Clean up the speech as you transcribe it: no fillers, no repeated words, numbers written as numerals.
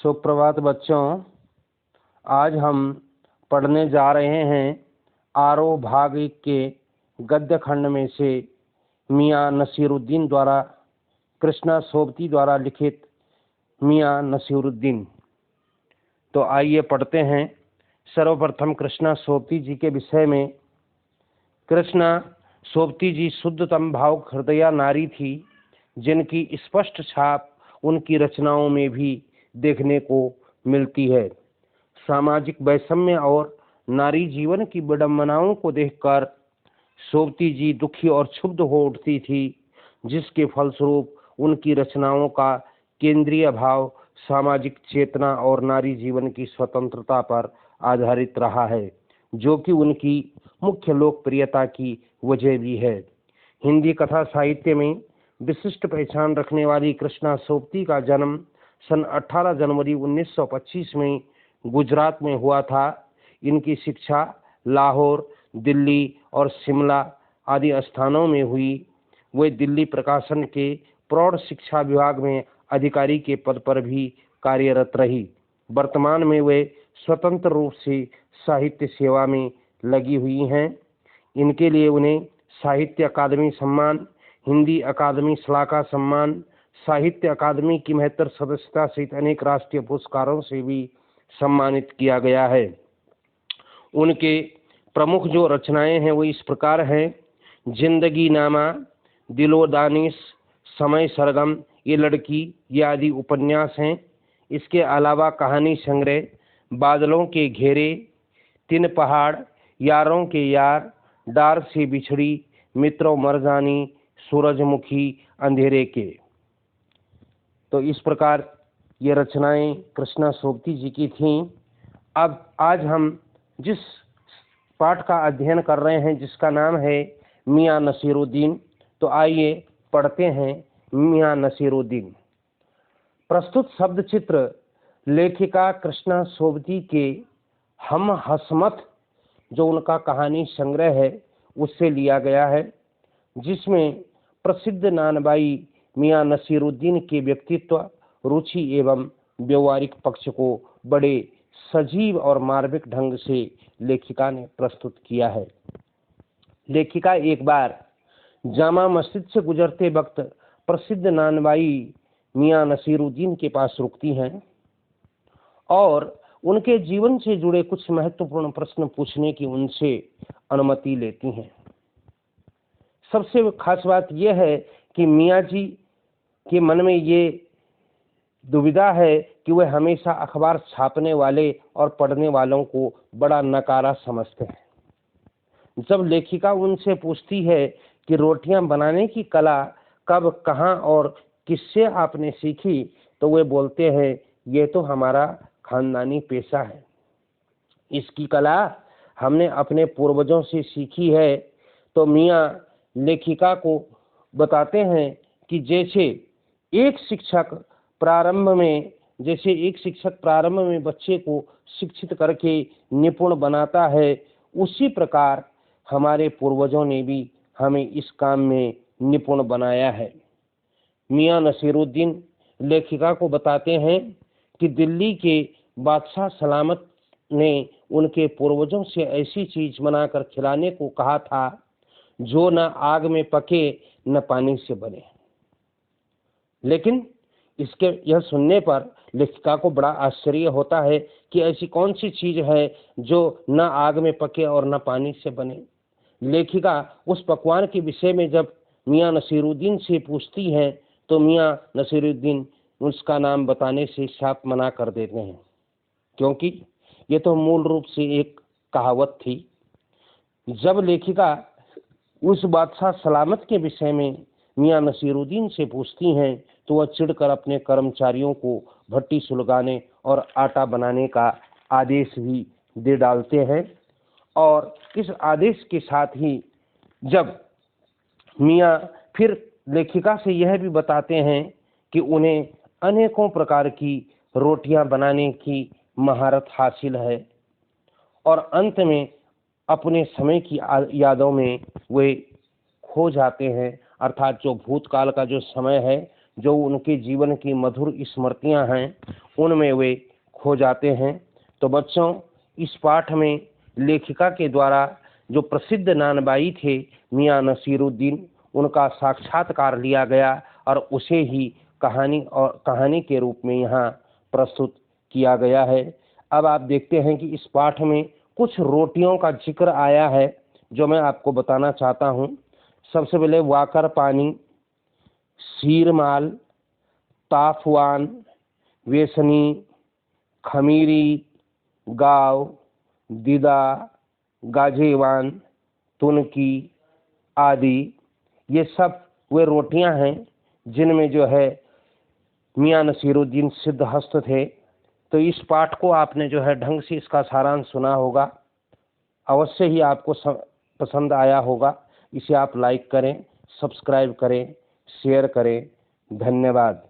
सुप्रभात बच्चों। आज हम पढ़ने जा रहे हैं आरोह भाग 1 के गद्य खंड में से मियाँ नसीरुद्दीन द्वारा कृष्णा सोबती द्वारा लिखित मियाँ नसीरुद्दीन। तो आइए पढ़ते हैं। सर्वप्रथम कृष्णा सोबती जी के विषय में। कृष्णा सोबती जी शुद्धतम भावुक हृदया नारी थी, जिनकी स्पष्ट छाप उनकी रचनाओं में भी देखने को मिलती है। सामाजिक वैषम्य और नारी जीवन की विडंबनाओं को देखकर सोबती जी दुखी और क्षुब्ध हो उठती थी, जिसके फलस्वरूप उनकी रचनाओं का केंद्रीय भाव सामाजिक चेतना और नारी जीवन की स्वतंत्रता पर आधारित रहा है, जो कि उनकी मुख्य लोकप्रियता की वजह भी है। हिंदी कथा साहित्य में विशिष्ट पहचान रखने वाली कृष्णा सोबती का जन्म सन 18 जनवरी 1925 में गुजरात में हुआ था। इनकी शिक्षा लाहौर, दिल्ली और शिमला आदि स्थानों में हुई। वे दिल्ली प्रकाशन के प्रौढ़ शिक्षा विभाग में अधिकारी के पद पर भी कार्यरत रही। वर्तमान में वे स्वतंत्र रूप से साहित्य सेवा में लगी हुई हैं। इनके लिए उन्हें साहित्य अकादमी सम्मान, हिंदी अकादमी श्लाघा सम्मान, साहित्य अकादमी की 72 सदस्यता सहित अनेक राष्ट्रीय पुरस्कारों से भी सम्मानित किया गया है। उनके प्रमुख जो रचनाएं हैं वो इस प्रकार हैं: जिंदगी नामा, दिलो दानिश, समय सरगम, ये लड़की, ये आदि उपन्यास हैं। इसके अलावा कहानी संग्रह बादलों के घेरे, तीन पहाड़, यारों के यार, डार से बिछड़ी, मित्रों मरजानी, सूरजमुखी, अंधेरे के। तो इस प्रकार ये रचनाएं कृष्णा सोबती जी की थीं। अब आज हम जिस पाठ का अध्ययन कर रहे हैं, जिसका नाम है मियाँ नसीरुद्दीन, तो आइए पढ़ते हैं मियाँ नसीरुद्दीन। प्रस्तुत शब्द चित्र लेखिका कृष्णा सोबती के हम हसमत, जो उनका कहानी संग्रह है, उससे लिया गया है, जिसमें प्रसिद्ध नानबाई मियाँ नसीरुद्दीन के व्यक्तित्व, रुचि एवं व्यवहारिक पक्ष को बड़े सजीव और मार्मिक ढंग से लेखिका ने प्रस्तुत किया है। लेखिका एक बार जामा मस्जिद से गुजरते वक्त प्रसिद्ध नानबाई मियाँ नसीरुद्दीन के पास रुकती हैं और उनके जीवन से जुड़े कुछ महत्वपूर्ण प्रश्न पूछने की उनसे अनुमति लेती हैं। सबसे खास बात यह है कि मियाँ जी के मन में ये दुविधा है कि वे हमेशा अखबार छापने वाले और पढ़ने वालों को बड़ा नकारा समझते हैं। जब लेखिका उनसे पूछती है कि रोटियां बनाने की कला कब, कहाँ और किससे आपने सीखी, तो वे बोलते हैं, ये तो हमारा खानदानी पेशा है। इसकी कला हमने अपने पूर्वजों से सीखी है। तो मियाँ लेखिका को बताते हैं कि जैसे एक शिक्षक प्रारंभ में बच्चे को शिक्षित करके निपुण बनाता है, उसी प्रकार हमारे पूर्वजों ने भी हमें इस काम में निपुण बनाया है। मियाँ नसीरुद्दीन लेखिका को बताते हैं कि दिल्ली के बादशाह सलामत ने उनके पूर्वजों से ऐसी चीज बनाकर खिलाने को कहा था जो न आग में पके न पानी से बने। लेकिन इसके यह सुनने पर लेखिका को बड़ा आश्चर्य होता है कि ऐसी कौन सी चीज है जो न आग में पके और न पानी से बने। लेखिका उस पकवान के विषय में जब मियाँ नसीरुद्दीन से पूछती हैं, तो मियाँ नसीरुद्दीन उसका नाम बताने से साफ मना कर देते हैं, क्योंकि ये तो मूल रूप से एक कहावत थी। जब लेखिका उस बादशाह सलामत के विषय में मियाँ नसीरुद्दीन से पूछती हैं, तो वह चिढ़कर अपने कर्मचारियों को भट्टी सुलगाने और आटा बनाने का आदेश भी दे डालते हैं। और इस आदेश के साथ ही जब मियाँ फिर लेखिका से यह भी बताते हैं कि उन्हें अनेकों प्रकार की रोटियां बनाने की महारत हासिल है, और अंत में अपने समय की यादों में वे खो जाते हैं, अर्थात जो भूतकाल का जो समय है, जो उनके जीवन की मधुर स्मृतियां हैं उनमें वे खो जाते हैं। तो बच्चों, इस पाठ में लेखिका के द्वारा जो प्रसिद्ध नानबाई थे मियां नसीरुद्दीन, उनका साक्षात्कार लिया गया और उसे ही कहानी के रूप में यहाँ प्रस्तुत किया गया है। अब आप देखते हैं कि इस पाठ में कुछ रोटियों का जिक्र आया है जो मैं आपको बताना चाहता हूँ। सबसे पहले वाकर पानी, शीरमाल, ताफवान, वेसनी, खमीरी, गाव, दीदा, गाजेवान, तुनकी आदि, ये सब वे रोटियां हैं जिनमें जो है मियां नसीरुद्दीन सिद्धहस्त थे। तो इस पाठ को आपने जो है ढंग से इसका सारांश सुना होगा, अवश्य ही आपको पसंद आया होगा। इसे आप लाइक करें, सब्सक्राइब करें, शेयर करें। धन्यवाद।